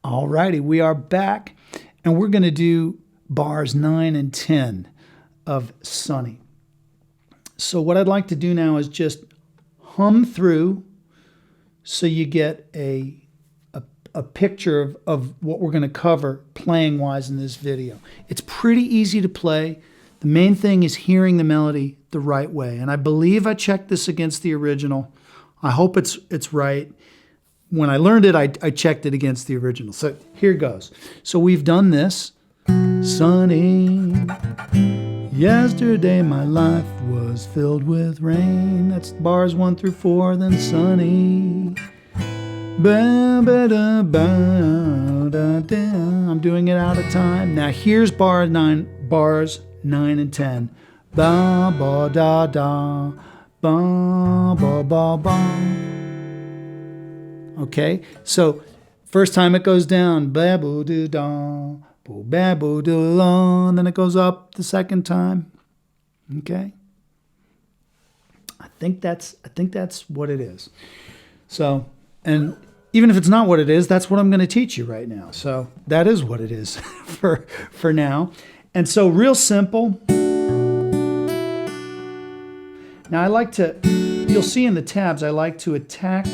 Alrighty, we are back, and we're going to do bars 9 and 10 of Sunny. So what I'd like to do now is just hum through so you get a picture of what we're going to cover playing-wise in this video. It's pretty easy to play. The main thing is hearing the melody the right way, and I believe I checked this against the original. I hope it's right. When I learned it, I checked it against the original. So here goes. So we've done this. Sunny, yesterday my life was filled with rain. That's bars 1 through 4, then sunny. Ba, ba, da, ba, da, da. I'm doing it out of time. Now here's bars 9 and 10. Ba, ba, da, da. Ba, ba, ba, ba. Okay, so first time it goes down, ba boo doo da, boo ba boo doo la, and then it goes up the second time. Okay, I think that's what it is. So, and even if it's not what it is, that's what I'm going to teach you right now. So that is what it is for now. And so real simple. Now I like to, you'll see in the tabs, I like to attack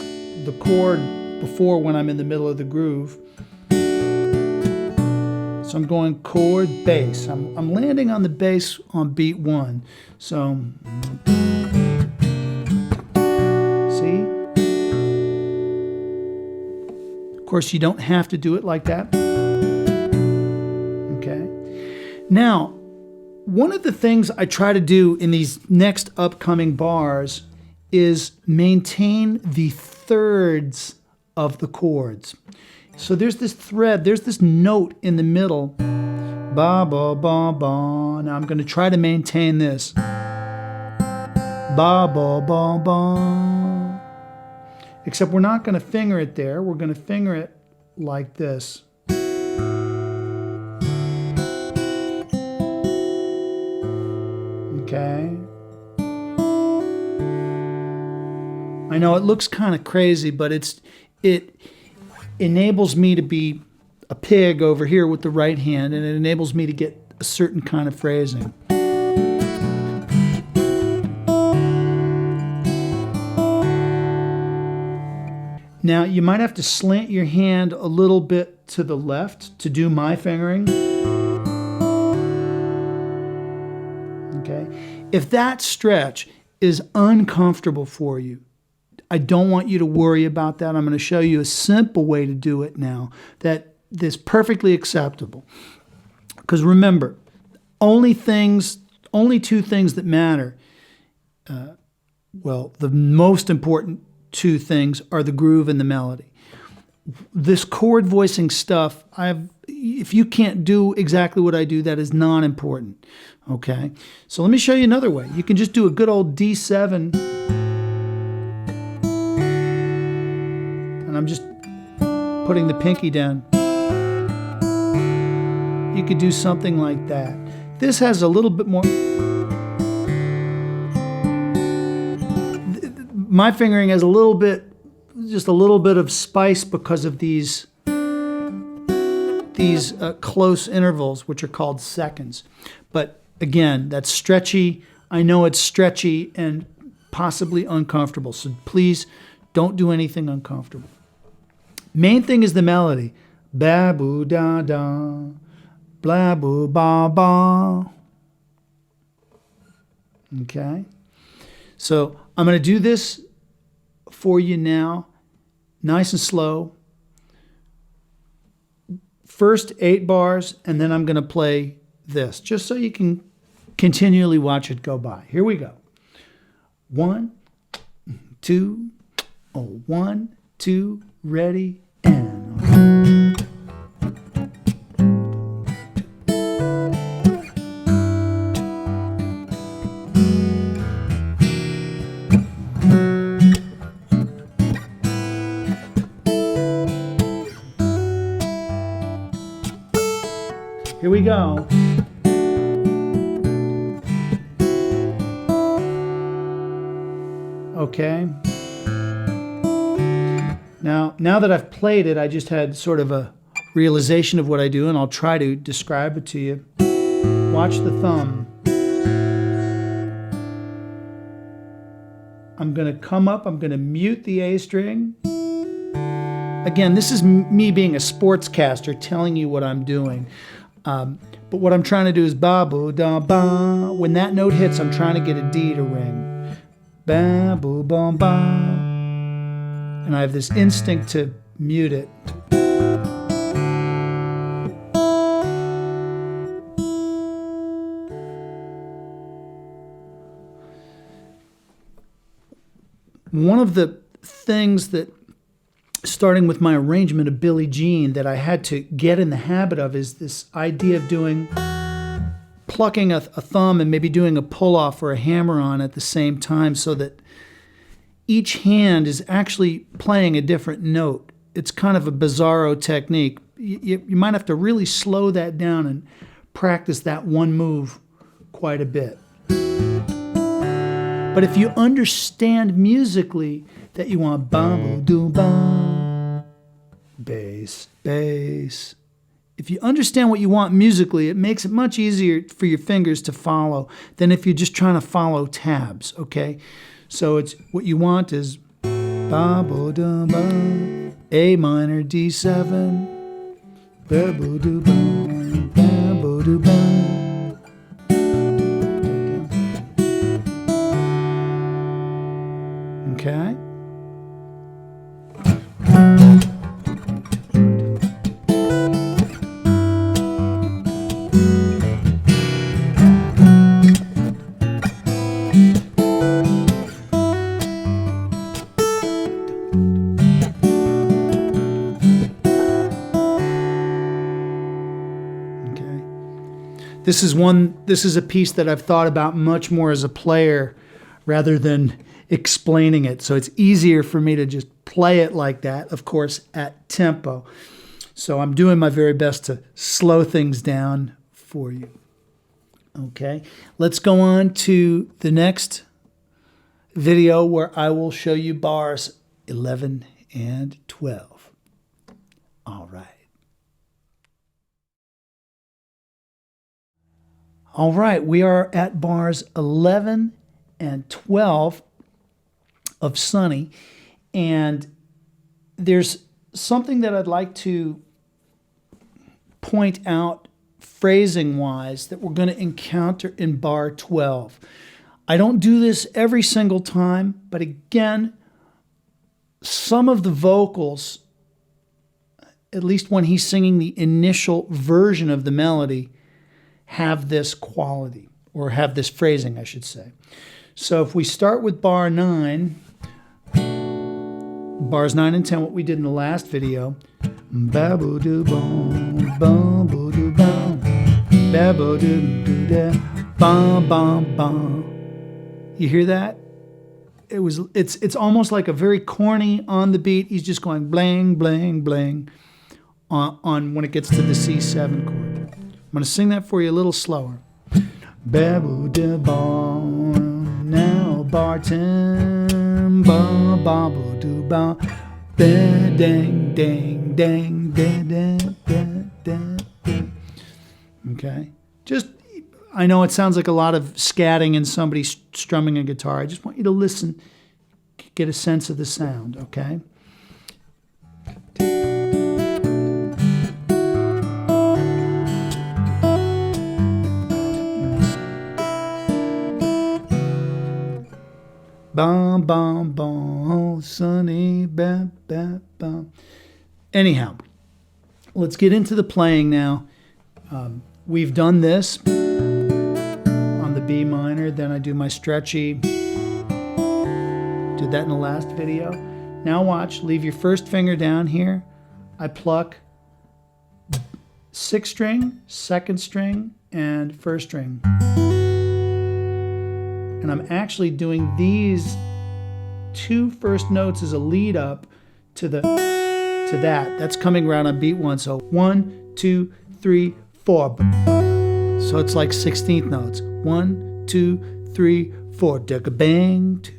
the chord before when I'm in the middle of the groove. So I'm going chord, bass. I'm landing on the bass on beat 1. So, see? Of course, you don't have to do it like that. Okay. Now, one of the things I try to do in these next upcoming bars is maintain the thirds of the chords. So there's this thread, there's this note in the middle. Ba, ba, ba, ba. Now I'm going to try to maintain this. Ba, ba, ba, ba. Except we're not going to finger it there. We're going to finger it like this. Okay. I know it looks kind of crazy, but it enables me to be a pig over here with the right hand, and it enables me to get a certain kind of phrasing. Now, you might have to slant your hand a little bit to the left to do my fingering. Okay? If that stretch is uncomfortable for you, I don't want you to worry about that. I'm going to show you a simple way to do it now that is perfectly acceptable. Because remember, only two things that matter, well, the most important two things are the groove and the melody. This chord voicing stuff, if you can't do exactly what I do, that is non-important. Okay? So let me show you another way. You can just do a good old D7. And I'm just putting the pinky down. You could do something like that. This has a little bit more. My fingering has just a little bit of spice because of these close intervals, which are called seconds. But again, that's stretchy. I know it's stretchy and possibly uncomfortable. So please don't do anything uncomfortable. Main thing is the melody. Ba boo da da, blah boo ba ba. Okay? So I'm going to do this for you now, nice and slow. First 8 bars, and then I'm going to play this, just so you can continually watch it go by. Here we go. 1, 2, 1, 2, ready, and. Here we go. Okay. Now that I've played it, I just had sort of a realization of what I do, and I'll try to describe it to you. Watch the thumb. I'm going to come up, I'm going to mute the A string. Again, this is me being a sportscaster telling you what I'm doing. But what I'm trying to do is ba boo da ba. When that note hits, I'm trying to get a D to ring. Ba boo ba ba. And I have this instinct to mute it. One of the things that, starting with my arrangement of Billie Jean, that I had to get in the habit of is this idea of plucking a thumb and maybe doing a pull-off or a hammer-on at the same time, so that each hand is actually playing a different note. It's kind of a bizarro technique. You might have to really slow that down and practice that one move quite a bit. But if you understand musically that you want ba-bo-do-ba, bass, bass. If you understand what you want musically, it makes it much easier for your fingers to follow than if you're just trying to follow tabs, okay? So it's what you want is ba-bo-do-ba, A minor, D7, ba-bo-do-ba, ba-bo-do-ba. Okay. This is a piece that I've thought about much more as a player rather than explaining it. So it's easier for me to just play it like that, of course, at tempo. So I'm doing my very best to slow things down for you. Okay, let's go on to the next video where I will show you bars 11 and 12. All right. All right, we are at bars 11 and 12 of Sunny, and there's something that I'd like to point out phrasing-wise that we're going to encounter in bar 12. I don't do this every single time, but again, some of the vocals, at least when he's singing the initial version of the melody, have this quality, or have this phrasing, I should say. So if we start with bar 9, bars 9 and 10, what we did in the last video, ba-bo-do-bom, bom-bo-do-bom, ba-bo-do-do-da, bom-bom-bom. You hear that? It's almost like a very corny on the beat. He's just going bling, bling, bling on when it gets to the C7 chord. I'm going to sing that for you a little slower. Ba-bo-da-bom, now bar 10, ba-ba-bo-do-ba, ba-dang, dang, dang, dang, dang, dang, dang. Okay? Just, I know it sounds like a lot of scatting and somebody strumming a guitar. I just want you to listen, get a sense of the sound, okay? Bum, bum, bum, Sunny, bam, bam, bam. Anyhow, let's get into the playing now. We've done this on the B minor, then I do my stretchy. Did that in the last video. Now watch, leave your first finger down here. I pluck 6th string, 2nd string, and 1st string. And I'm actually doing these 2 first notes as a lead up to that. That's coming around on beat 1. So 1, 2, 3, 4. So it's like 16th notes. 1, 2, 3, 4. Dugga bang, 2,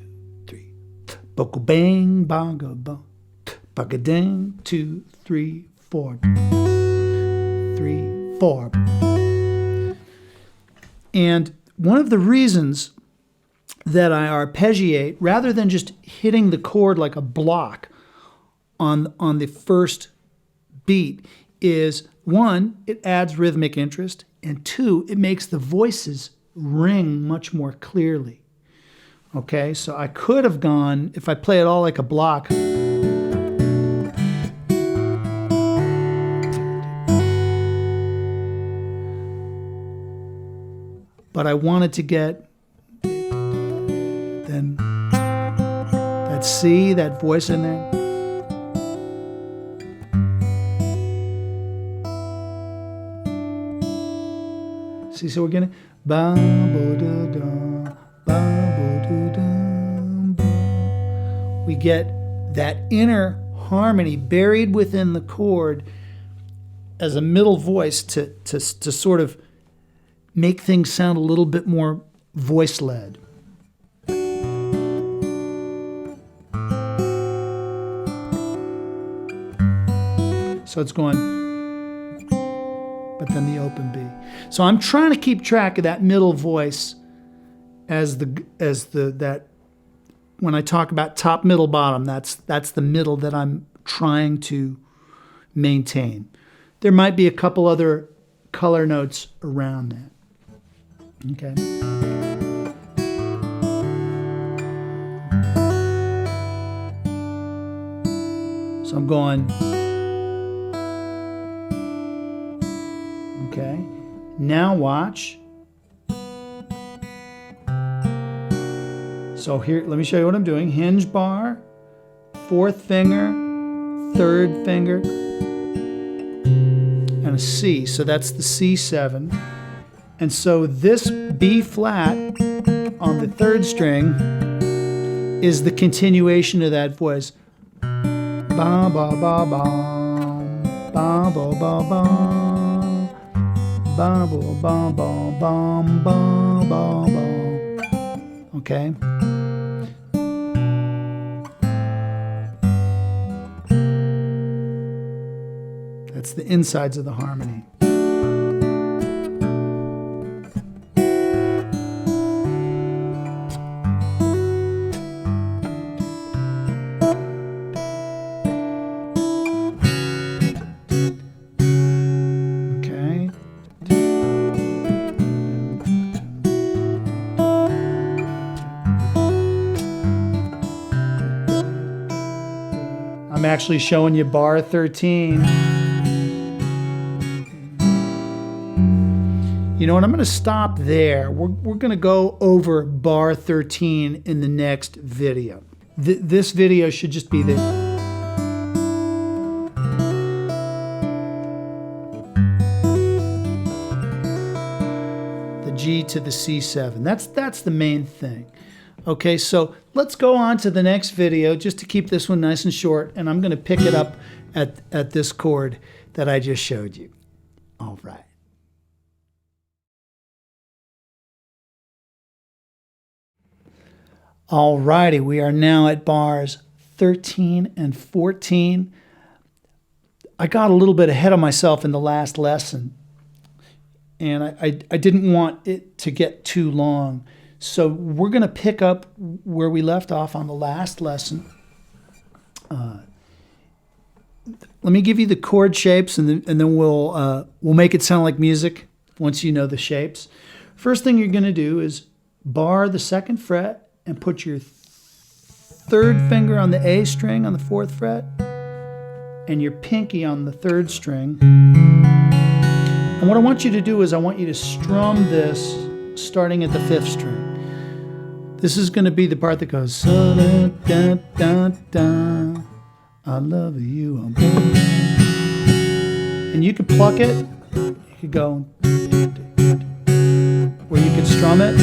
3. Boko bang, bongo bong. Bugga dang, 2, 3, 4. 3, 4. And one of the reasons that I arpeggiate, rather than just hitting the chord like a block on the first beat, is one, it adds rhythmic interest, and two, it makes the voices ring much more clearly. Okay, so I could have gone, if I play it all like a block, but I wanted to get then that C, that voice in there. See, so we're gonna ba bo da da ba bo da da. We get that inner harmony buried within the chord as a middle voice to sort of make things sound a little bit more voice-led. So it's going, but then the open B. So I'm trying to keep track of that middle voice as that when I talk about top, middle, bottom, that's the middle that I'm trying to maintain. There might be a couple other color notes around that. Okay. So I'm going. Okay. Now watch. So here, let me show you what I'm doing. Hinge bar, fourth finger, third finger, and a C. So that's the C7. And so this B flat on the third string is the continuation of that voice. Ba ba ba ba, ba ba ba ba, ba ba ba ba ba ba ba. Okay. That's the insides of the harmony. I'm actually showing you bar 13. You know what, I'm going to stop there. We're going to go over bar 13 in the next video. This video should just be the G to the C7. That's the main thing. Okay, so let's go on to the next video just to keep this one nice and short, and I'm going to pick it up at this chord that I just showed you. All right. All righty, we are now at bars 13 and 14. I got a little bit ahead of myself in the last lesson, and I didn't want it to get too long. So we're going to pick up where we left off on the last lesson. Let me give you the chord shapes, and then we'll make it sound like music once you know the shapes. First thing you're going to do is bar the second fret and put your third finger on the A string on the fourth fret and your pinky on the third string. And what I want you to do is I want you to strum this starting at the fifth string. This is going to be the part that goes, so da, da, da, da, I love you. And you could pluck it. You could go, or you could strum it.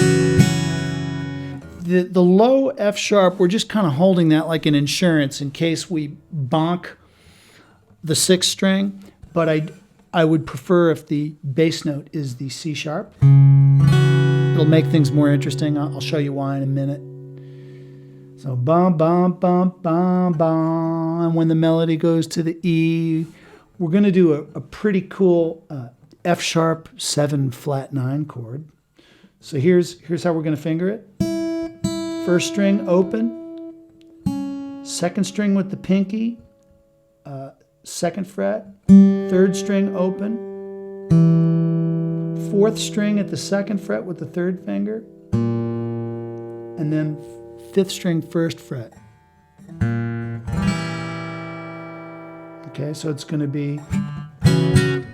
The low F sharp, we're just kind of holding that like an insurance in case we bonk the sixth string. But I would prefer if the bass note is the C sharp. It'll make things more interesting. I'll show you why in a minute. So bum, bum, bum, bum, bum. And when the melody goes to the E, we're going to do a pretty cool F sharp 7 flat 9 chord. So here's how we're going to finger it. First string open, second string with the pinky, second fret, third string open, fourth string at the second fret with the third finger, and then fifth string first fret. Okay, so it's going to be, and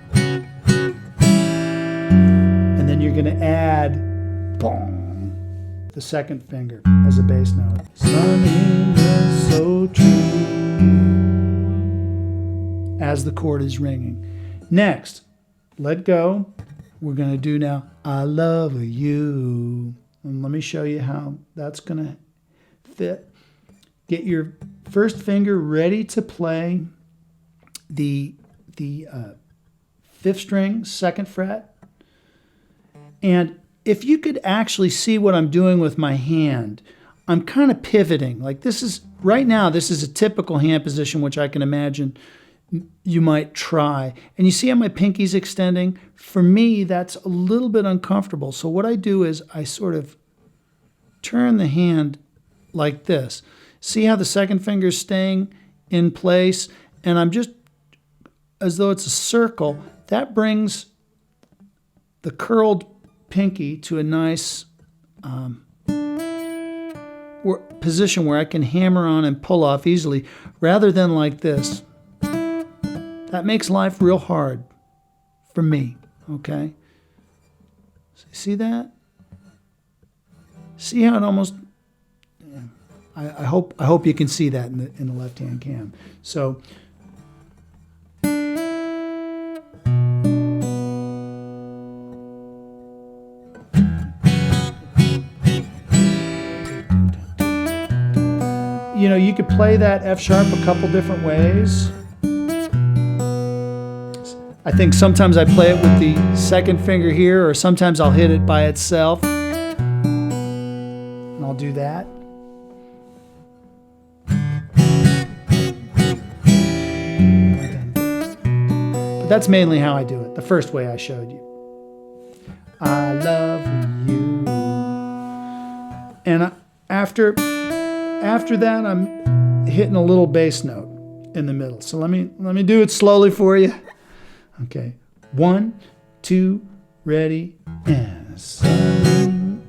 then you're going to add boom, the second finger as a bass note. Sunny was so true, as the chord is ringing. Next, let go. We're going to do now, I love you. And let me show you how that's going to fit. Get your first finger ready to play the fifth string, second fret. And if you could actually see what I'm doing with my hand, I'm kind of pivoting. Like this is, right now, this is a typical hand position, which I can imagine you might try. And you see how my pinky's extending? For me, that's a little bit uncomfortable. So what I do is I sort of turn the hand like this. See how the second finger's staying in place? And I'm just, as though it's a circle, that brings the curled pinky to a nice position where I can hammer on and pull off easily, rather than like this. That makes life real hard for me, okay? So see that? See how it almost, yeah. I hope you can see that in the left-hand cam. So you know, you could play that F sharp a couple different ways. I think sometimes I play it with the second finger here, or sometimes I'll hit it by itself. And I'll do that. But that's mainly how I do it, the first way I showed you. I love you. And after that, I'm hitting a little bass note in the middle. So let me do it slowly for you. Okay, 1, 2, ready, and sunny.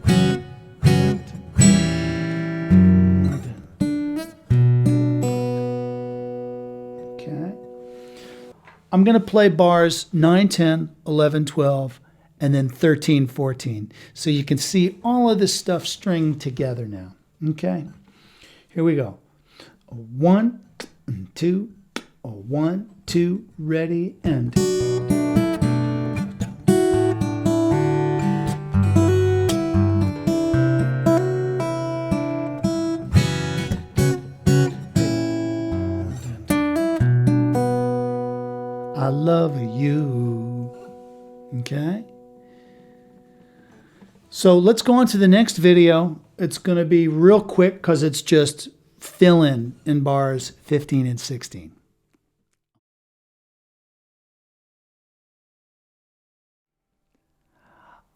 Okay. I'm going to play bars 9, 10, 11, 12, and then 13, 14. So you can see all of this stuff stringed together now. Okay, here we go. 1, 2, 1, 2, ready, and I love you. Okay? So let's go on to the next video. It's going to be real quick because it's just fill in bars 15 and 16.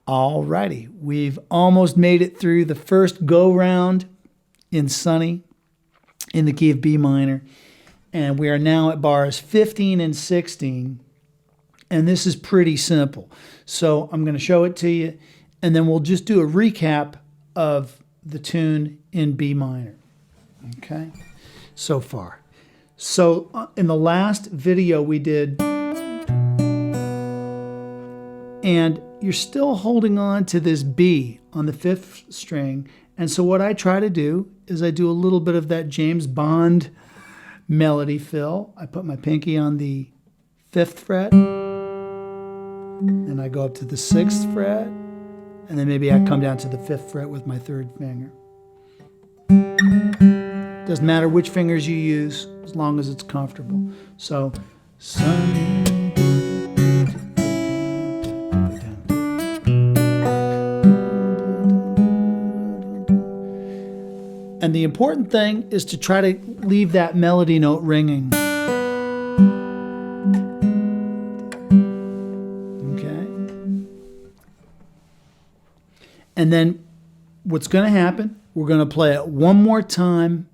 Alrighty, we've almost made it through the first go-round in Sunny in the key of B minor. And we are now at bars 15 and 16. And this is pretty simple. So I'm going to show it to you, and then we'll just do a recap of the tune in B minor. Okay, so far. So in the last video we did, and you're still holding on to this B on the 5th string. And so what I try to do is I do a little bit of that James Bond melody fill. I put my pinky on the 5th fret, and I go up to the 6th fret, and then maybe I come down to the 5th fret with my 3rd finger. Doesn't matter which fingers you use, as long as it's comfortable. So, and the important thing is to try to leave that melody note ringing. And then what's going to happen, we're going to play it one more time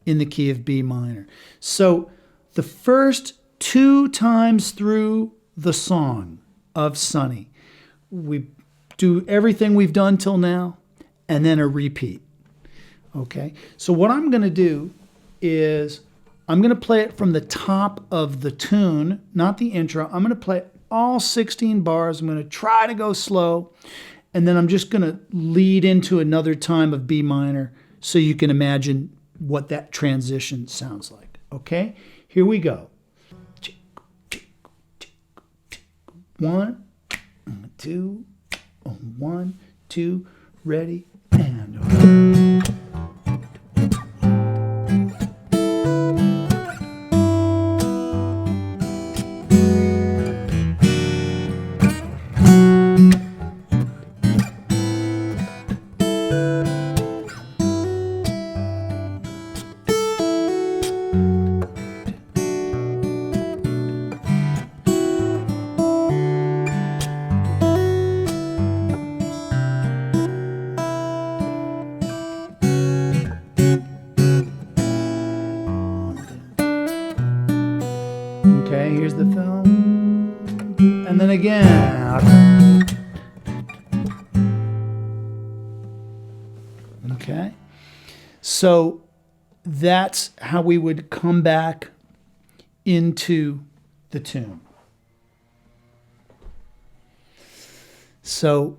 in the key of B minor. So the first 2 times through the song of Sunny, we do everything we've done till now, and then a repeat. Okay, so what I'm going to do is I'm going to play it from the top of the tune, not the intro. I'm going to play all 16 bars. I'm going to try to go slow, and then I'm just going to lead into another time of B minor so you can imagine what that transition sounds like. Okay, here we go. 1, 2, 1, 2, ready, and okay, here's the film. And then again. Okay. So that's how we would come back into the tune. So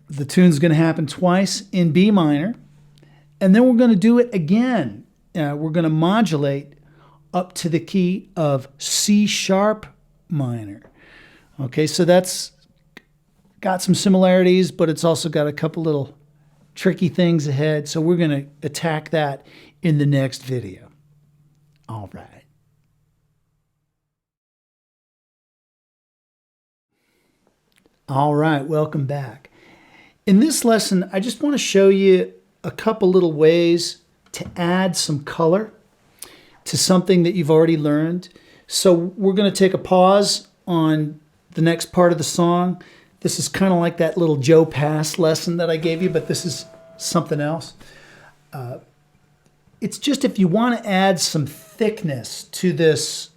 the tune's going to happen twice in B minor, and then we're going to do it again. We're going to modulate up to the key of C sharp minor. Okay, so that's got some similarities, but it's also got a couple little tricky things ahead. So we're going to attack that in the next video. All right. All right, welcome back. In this lesson, I just want to show you a couple little ways to add some color to something that you've already learned. So we're going to take a pause on the next part of the song. This is kind of like that little Joe Pass lesson that I gave you, but this is something else. It's just if you want to add some thickness to this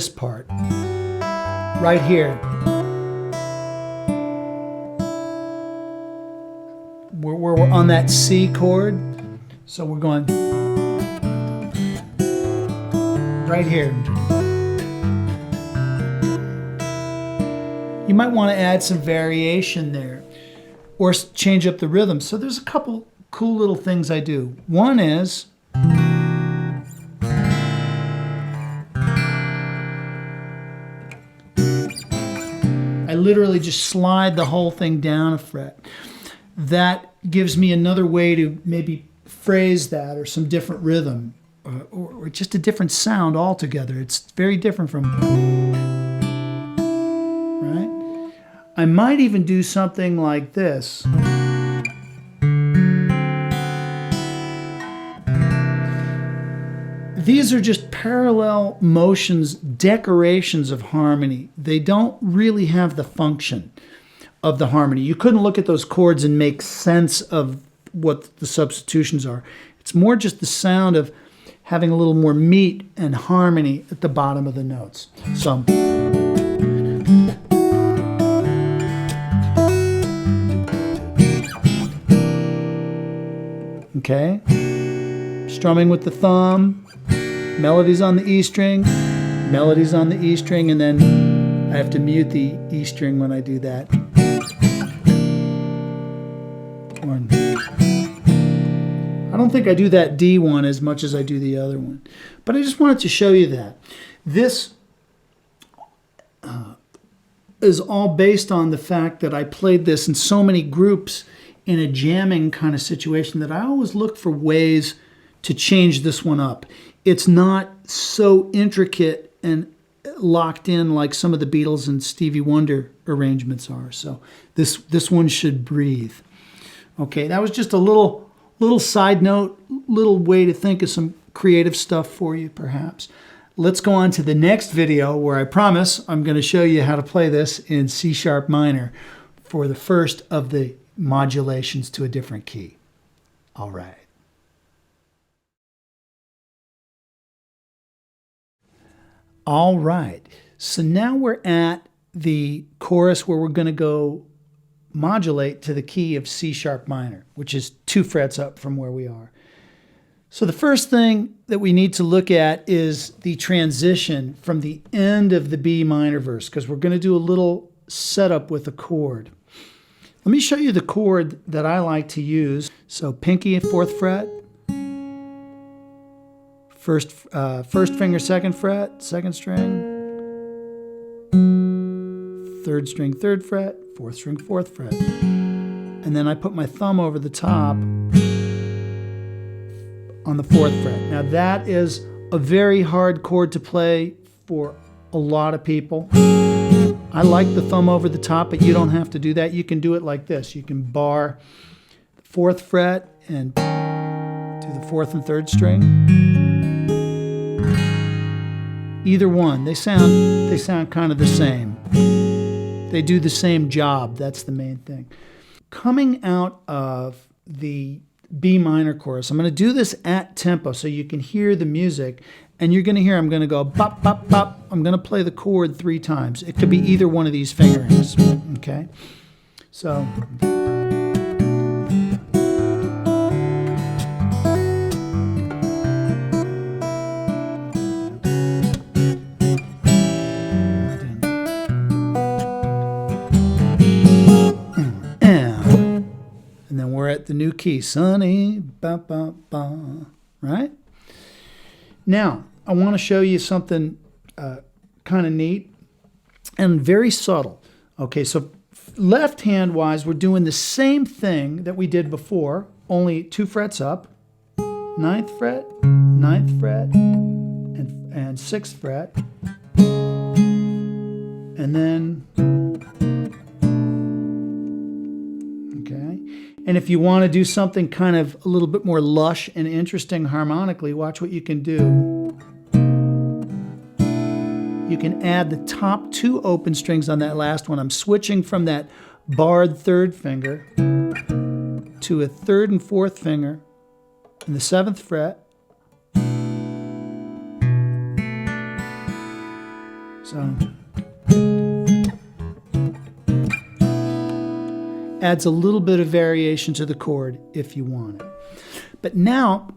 part, right here. We're on that C chord, so we're going right here. You might want to add some variation there or change up the rhythm. So there's a couple cool little things I do. One is I literally just slide the whole thing down a fret. That gives me another way to maybe phrase that, or some different rhythm, or just a different sound altogether. It's very different from, right? I might even do something like this. These are just parallel motions, decorations of harmony. They don't really have the function of the harmony. You couldn't look at those chords and make sense of what the substitutions are. It's more just the sound of having a little more meat and harmony at the bottom of the notes. So, okay, strumming with the thumb, melodies on the E string, melodies on the E string, and then I have to mute the E string when I do that. I don't think I do that D one as much as I do the other one, but I just wanted to show you that. This is all based on the fact that I played this in so many groups in a jamming kind of situation that I always look for ways to change this one up. It's not so intricate and locked in like some of the Beatles and Stevie Wonder arrangements are. So this one should breathe. Okay, that was just a little side note, little way to think of some creative stuff for you, perhaps. Let's go on to the next video where I promise I'm going to show you how to play this in C sharp minor for the first of the modulations to a different key. All right. All right. So now we're at the chorus where we're going to go modulate to the key of C sharp minor, which is 2 frets up from where we are. So the first thing that we need to look at is the transition from the end of the B minor verse, because we're going to do a little setup with a chord. Let me show you the chord that I like to use. So pinky, 4th fret, first finger, 2nd fret, 2nd string, 3rd string, 3rd fret, 4th string, 4th fret. And then I put my thumb over the top on the 4th fret. Now that is a very hard chord to play for a lot of people. I like the thumb over the top, but you don't have to do that. You can do it like this. You can bar the 4th fret and do the 4th and 3rd string. Either one. They sound kind of the same. They do the same job. That's the main thing. Coming out of the B minor chorus, I'm going to do this at tempo so you can hear the music, and you're going to hear I'm going to go bop, bop, bop. I'm going to play the chord 3 times. It could be either one of these fingerings, okay? So... and then we're at the new key, Sunny, ba, ba, ba, right? Now, I want to show you something kind of neat and very subtle. Okay, so left hand wise, we're doing the same thing that we did before, only 2 frets up, 9th fret, 9th fret, and 6th fret, and then, okay. And if you want to do something kind of a little bit more lush and interesting harmonically, watch what you can do. You can add the top 2 open strings on that last one. I'm switching from that barred 3rd finger to a 3rd and 4th finger in the 7th fret. So adds a little bit of variation to the chord if you want it. But now,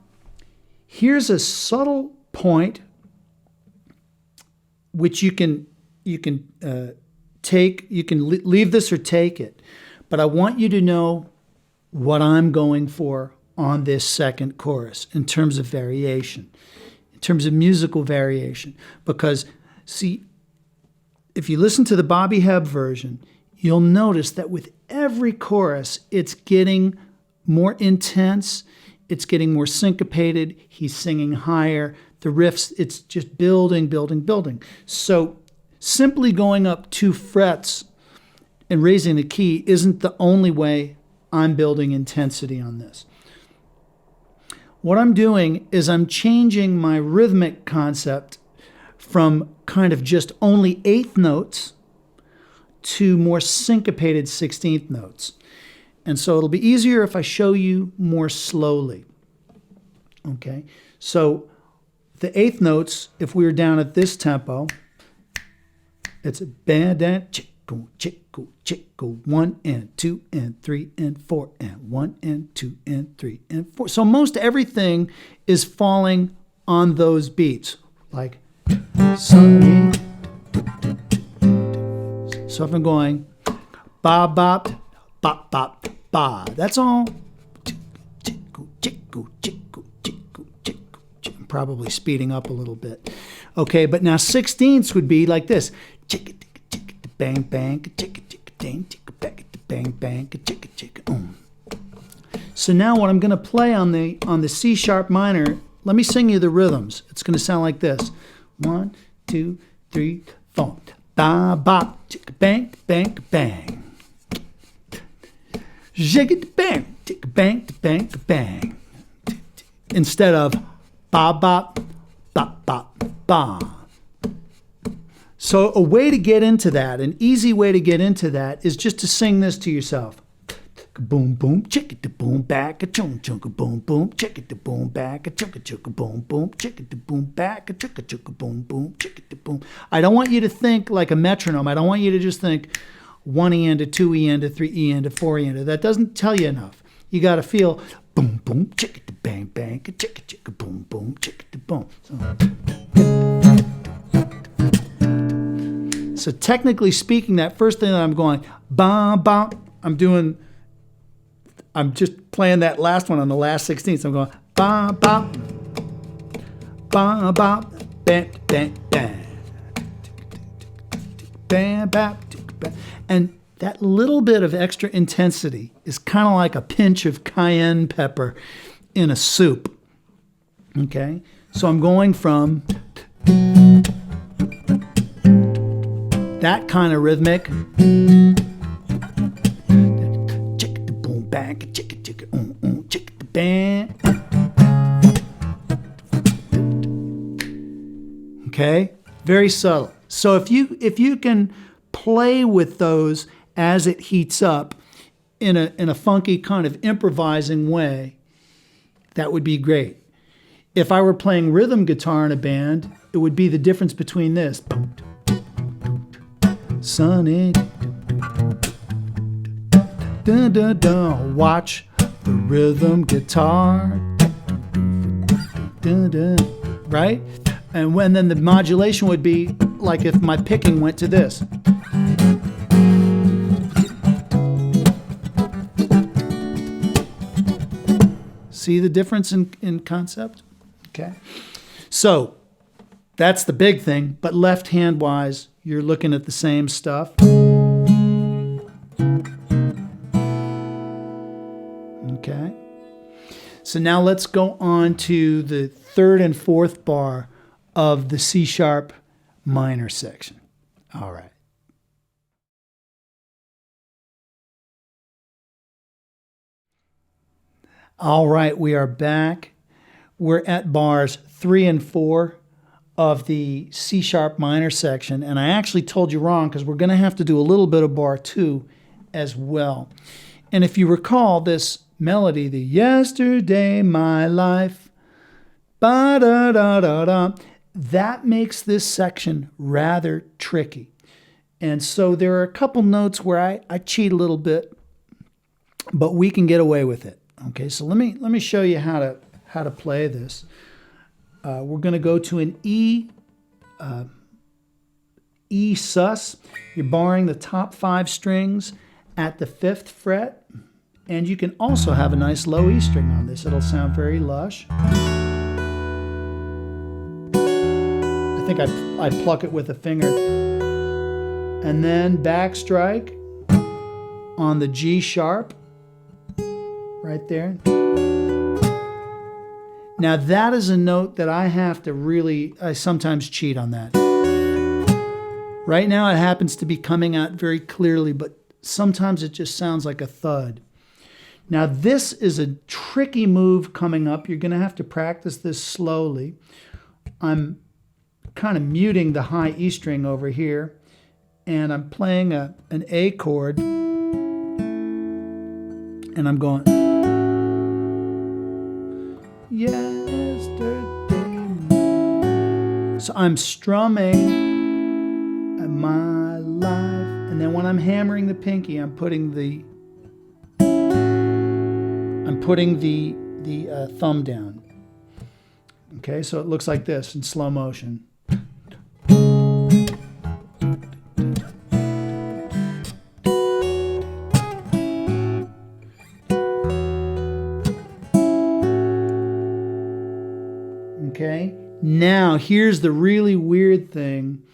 here's a subtle point which you can take. You can leave this or take it. But I want you to know what I'm going for on this second chorus in terms of variation, in terms of musical variation. Because, see, if you listen to the Bobby Hebb version, you'll notice that with every chorus, it's getting more intense, it's getting more syncopated, he's singing higher, the riffs, it's just building, building, building. So simply going up 2 frets and raising the key isn't the only way I'm building intensity on this. What I'm doing is I'm changing my rhythmic concept from kind of just only 8th notes to more syncopated 16th notes. And so it'll be easier if I show you more slowly. Okay, so the 8th notes, if we were down at this tempo, it's a band and chickle, chickle, chickle, 1 and 2 and 3 and 4 and 1 and 2 and 3 and 4. So most everything is falling on those beats, like sunny. So if I'm going ba bop bop bop ba, that's all. I'm probably speeding up a little bit. Okay, but now 16ths would be like this. Bang bang bang bang. So now what I'm going to play on the C sharp minor, let me sing you the rhythms. It's going to sound like this. 1, 2, 3, 4. Ba bop, bang, bang, bang. Jig it bang, bang, bang, bang. Instead of ba bop, bop, bop, ba. So a way to get into that, an easy way to get into that, is just to sing this to yourself. boom boom, chick it to boom back a chunk chunk boom boom, chick it to boom back a chunk boom boom, chick it to boom back a chunk boom boom, chick it to boom. I don't want you to think like a metronome. I don't want you to just think 1 E end to 2 E end to 3 E end to 4 E end. That doesn't tell you enough. You got to feel boom boom, chick it to bang bang, chick it boom boom, chick it to boom. So technically speaking, that first thing that I'm going, bam, bam, I'm just playing that last one on the last 16th. So I'm going, bam, bam, bam, bam, bam, bam, bam, bam, bam, bam. And that little bit of extra intensity is kind of like a pinch of cayenne pepper in a soup. Okay? So I'm going from that kind of rhythmic. Chick the boom back, chick the bang. Okay, very subtle. So if you can play with those as it heats up in a funky kind of improvising way, that would be great. If I were playing rhythm guitar in a band, it would be the difference between this. Sonic. Dun, dun, dun. Watch the rhythm guitar. Dun, dun. Right? And then the modulation would be like if my picking went to this. See the difference in concept? Okay. So that's the big thing, but left hand wise, you're looking at the same stuff. Okay. So now let's go on to the 3rd and 4th bar of the C sharp minor section. All right. All right, we are back. We're at bars 3 and 4 of the C sharp minor section, and I actually told you wrong because we're going to have to do a little bit of bar 2 as well. And if you recall this melody, the yesterday my life, ba da da da da, that makes this section rather tricky. And so there are a couple notes where I cheat a little bit, but we can get away with it. Okay, so let me show you how to play this. We're going to go to an E sus. You're barring the top 5 strings at the 5th fret, and you can also have a nice low E string on this. It'll sound very lush. I think I pluck it with a finger, and then back strike on the G sharp right there. Now that is a note that I sometimes cheat on that. Right now it happens to be coming out very clearly, but sometimes it just sounds like a thud. Now this is a tricky move coming up. You're going to have to practice this slowly. I'm kind of muting the high E string over here, and I'm playing an A chord, and I'm going, yesterday. So I'm strumming my life, and then when I'm hammering the pinky, I'm putting the thumb down. Okay, so it looks like this in slow motion. Okay, now here's the really weird thing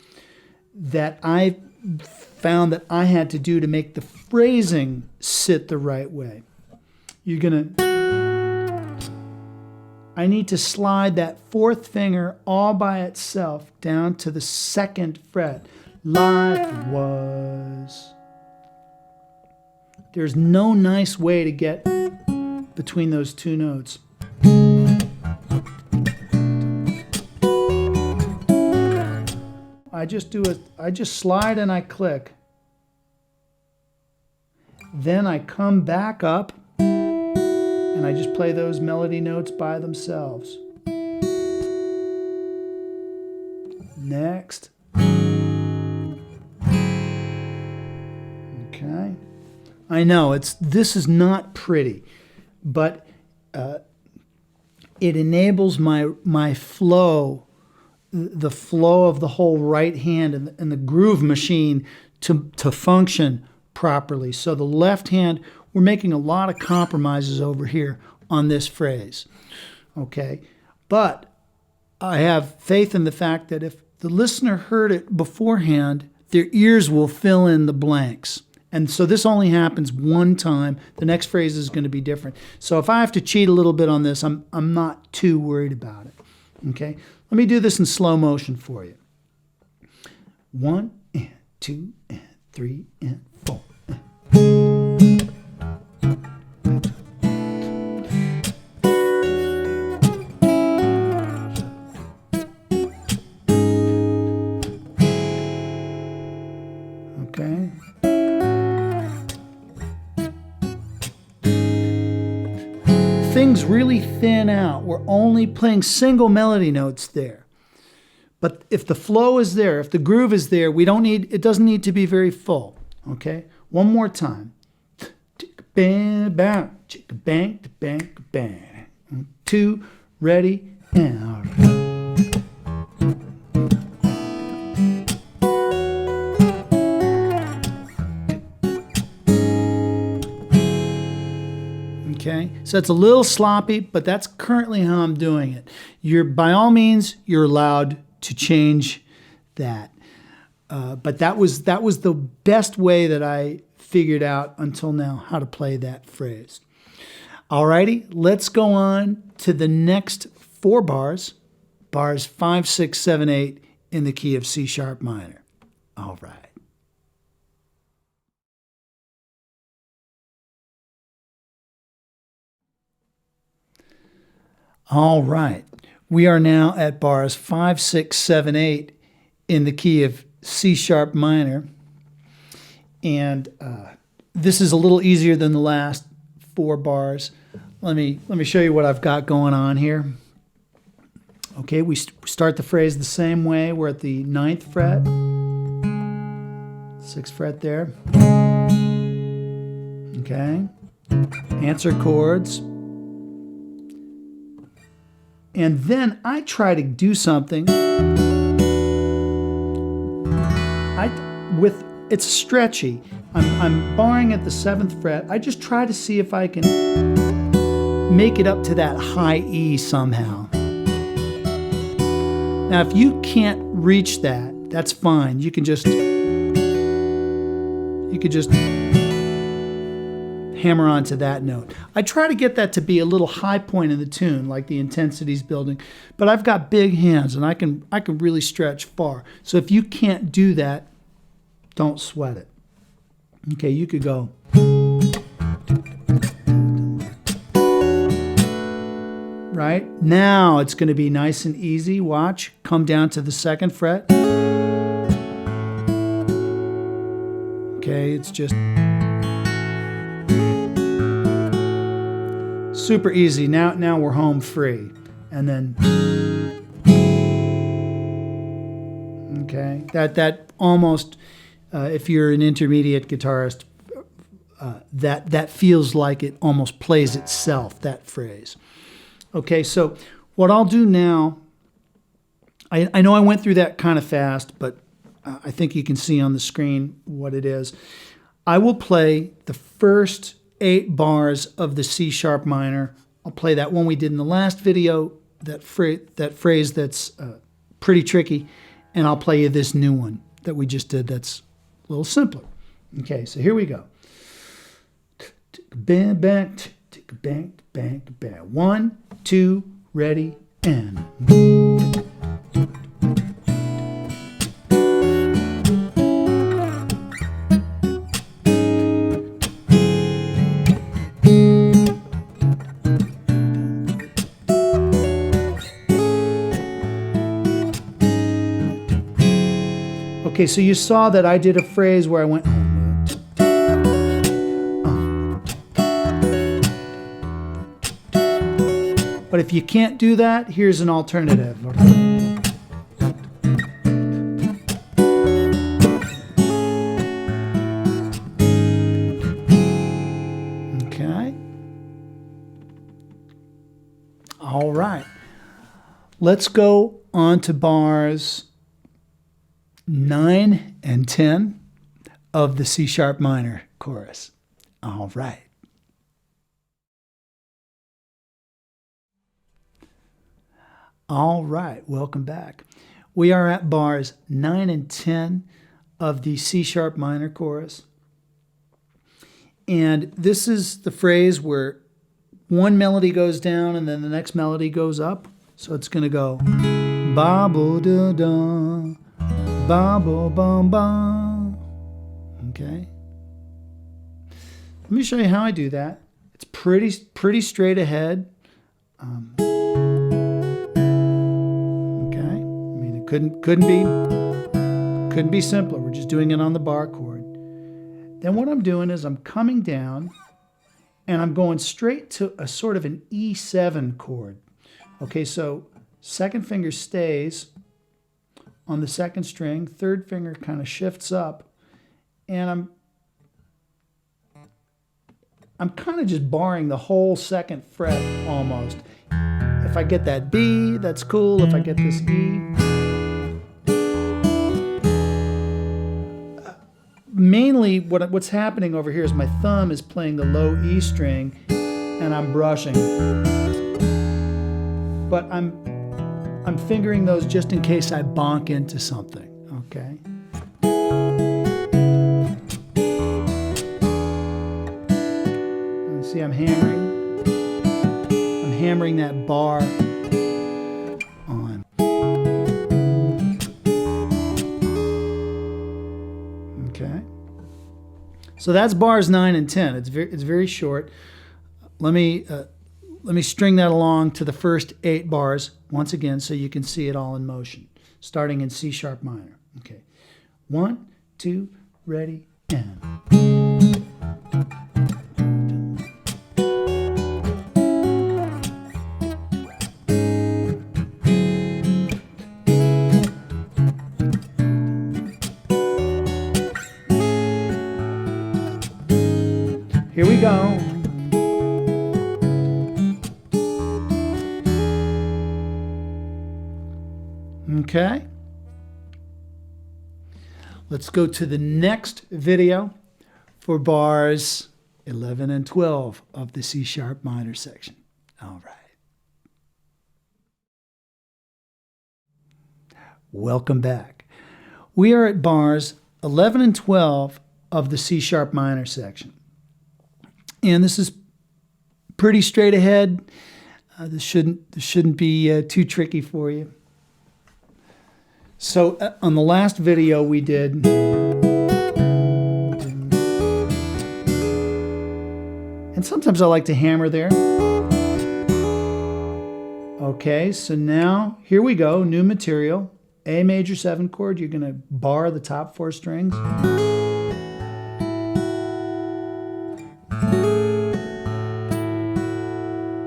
that I found that I had to do to make the phrasing sit the right way. I need to slide that 4th finger all by itself down to the 2nd fret. Life was. There's no nice way to get between those 2 notes. I just slide and I click. Then I come back up and I just play those melody notes by themselves. Next. Okay. I know this is not pretty, but it enables my flow, the flow of the whole right hand and the groove machine to function properly. So the left hand, we're making a lot of compromises over here on this phrase. Okay. But I have faith in the fact that if the listener heard it beforehand, their ears will fill in the blanks. And so this only happens one time. The next phrase is going to be different. So if I have to cheat a little bit on this, I'm not too worried about it. Okay? Let me do this in slow motion for you. 1 and 2 and 3 and 4. Okay. Things really thin out. We're only playing single melody notes there. But if the flow is there, if the groove is there, it doesn't need to be very full. Okay? One more time. Bang, bang, bang, bang, bang. 2, ready, and okay, so it's a little sloppy, but that's currently how I'm doing it. By all means, you're allowed to change that. But that was the best way that I figured out until now how to play that phrase. Alrighty, let's go on to the next 4 bars, bars 5, 6, 7, 8 in the key of C sharp minor. All right. All right, we are now at bars 5, 6, 7, 8 in the key of C sharp minor. And this is a little easier than the last 4 bars. Let me show you what I've got going on here. Okay, we start the phrase the same way. We're at the 9th fret, 6th fret there. Okay, answer chords. And then I try to do something. It's stretchy. I'm barring at the 7th fret. I just try to see if I can make it up to that high E somehow. Now, if you can't reach that, that's fine. You could just hammer onto that note. I try to get that to be a little high point in the tune, like the intensity's building, but I've got big hands and I can really stretch far. So if you can't do that, don't sweat it. Okay, you could go. Right? Now it's going to be nice and easy. Watch. Come down to the 2nd fret. Okay, it's just super easy. Now we're home free. And then okay, that almost if you're an intermediate guitarist, that feels like it almost plays itself, that phrase. Okay, so what I'll do now, I know I went through that kind of fast, but I think you can see on the screen what it is. I will play the first 8 bars of the C sharp minor. I'll play that one we did in the last video, that phrase that's pretty tricky, and I'll play you this new one that we just did that's a little simpler. Okay, so here we go. Bang, bang, bang, bang, bang. 1, 2, ready, and. Okay, so you saw that I did a phrase where I went. But if you can't do that, here's an alternative. Okay. All right. Let's go on to bars 9 and 10 of the C sharp minor chorus. All right. All right, welcome back. We are at bars 9 and 10 of the C sharp minor chorus. And this is the phrase where one melody goes down and then the next melody goes up. So it's going to go ba bo da da, ba bo bum ba. Okay. Let me show you how I do that. It's pretty straight ahead. Couldn't be simpler. We're just doing it on the bar chord. Then what I'm doing is I'm coming down and I'm going straight to a sort of an E7 chord. Okay, so second finger stays on the second string, third finger kind of shifts up, and I'm kind of just barring the whole second fret almost. If I get that B, that's cool. If I get this E, mainly what's happening over here is my thumb is playing the low E string and I'm brushing. But I'm fingering those just in case I bonk into something, okay? See, I'm hammering that bar on. Okay. So that's bars 9 and 10. It's very short. Let me string that along to the first 8 bars once again so you can see it all in motion, starting in C sharp minor. Okay. 1, 2, ready, and. Here we go. Okay. Let's go to the next video for bars 11 and 12 of the C sharp minor section. All right. Welcome back. We are at bars 11 and 12 of the C sharp minor section. And this is pretty straight ahead. This shouldn't be too tricky for you. So on the last video we did, and sometimes I like to hammer there. Okay, so now here we go, new material, A major 7 chord. You're going to bar the top 4 strings.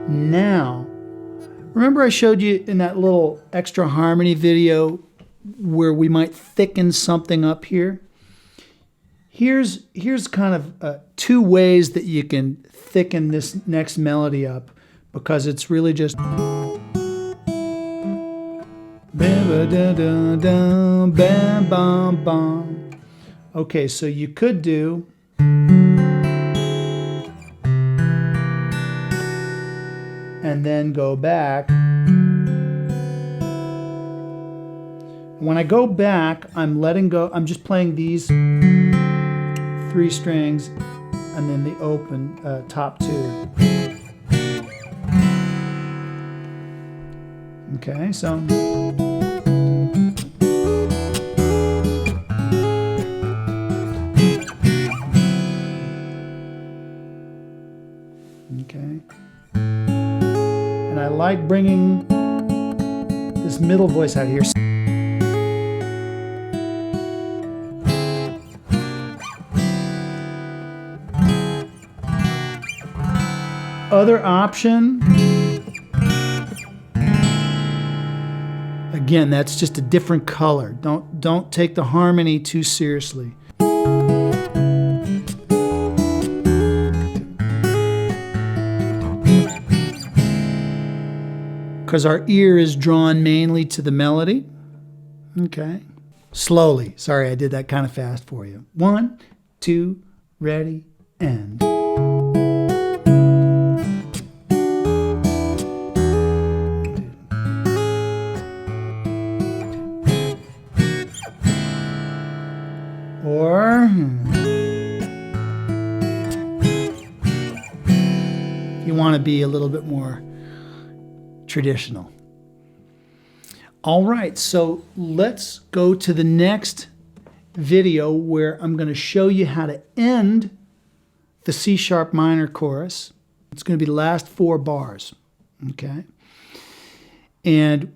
Now, remember I showed you in that little extra harmony video where we might thicken something up here? Here's kind of 2 ways that you can thicken this next melody up, because it's really just okay, so you could do and then go back. When I go back, I'm letting go, I'm just playing these 3 strings and then the open top 2. Okay, so. Okay. And I like bringing this middle voice out here. Other option Again, that's just a different color. Don't take the harmony too seriously. Because our ear is drawn mainly to the melody. Okay. Slowly. Sorry, I did that kind of fast for you. 1, 2, ready, and. Or if you want to be a little bit more traditional. All right, so let's go to the next video where I'm going to show you how to end the C sharp minor chorus. It's going to be the last 4 bars, okay? And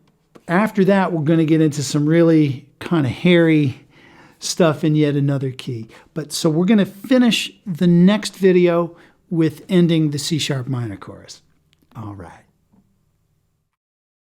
after that, we're going to get into some really kind of hairy stuff in yet another key. But so we're going to finish the next video with ending the C sharp minor chorus. All right.